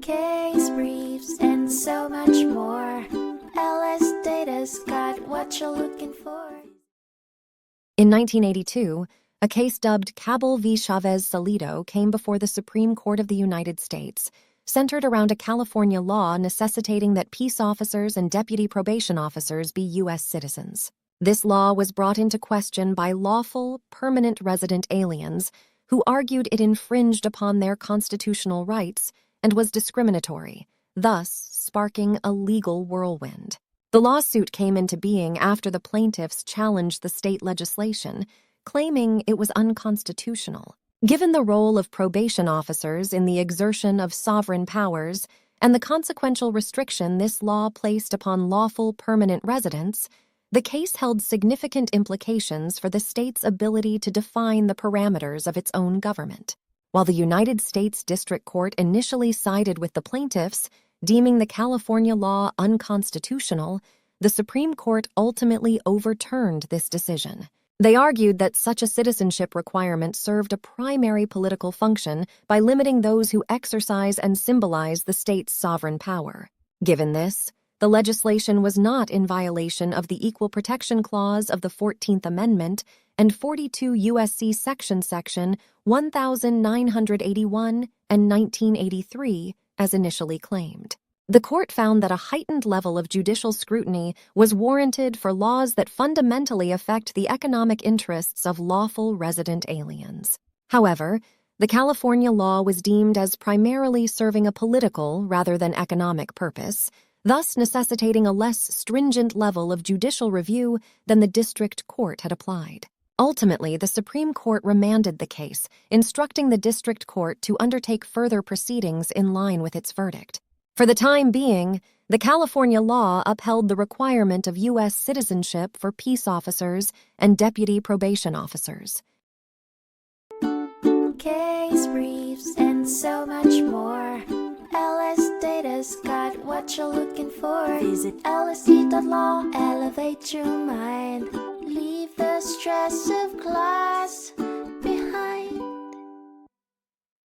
case briefs, and so much more. LSData's got what you're looking for. In 1982, a case dubbed Cabell v. Chavez-Salido came before the Supreme Court of the United States, centered around a California law necessitating that peace officers and deputy probation officers be U.S. citizens. This law was brought into question by lawful, permanent resident aliens who argued it infringed upon their constitutional rights and was discriminatory, thus sparking a legal whirlwind. The lawsuit came into being after the plaintiffs challenged the state legislation, claiming it was unconstitutional. Given the role of probation officers in the exertion of sovereign powers and the consequential restriction this law placed upon lawful permanent residents, the case held significant implications for the state's ability to define the parameters of its own government. While the United States District Court initially sided with the plaintiffs, deeming the California law unconstitutional, the Supreme Court ultimately overturned this decision. They argued that such a citizenship requirement served a primary political function by limiting those who exercise and symbolize the state's sovereign power. Given this, the legislation was not in violation of the Equal Protection Clause of the 14th Amendment and 42 U.S.C. Section 1981 and 1983, as initially claimed. The court found that a heightened level of judicial scrutiny was warranted for laws that fundamentally affect the economic interests of lawful resident aliens. However, the California law was deemed as primarily serving a political rather than economic purpose, thus necessitating a less stringent level of judicial review than the district court had applied. Ultimately, the Supreme Court remanded the case, instructing the district court to undertake further proceedings in line with its verdict. For the time being, the California law upheld the requirement of U.S. citizenship for peace officers and deputy probation officers. Case briefs, and so much more. LSData's got what you're looking for. Visit lsc.law, elevate your mind. Leave the stress of class.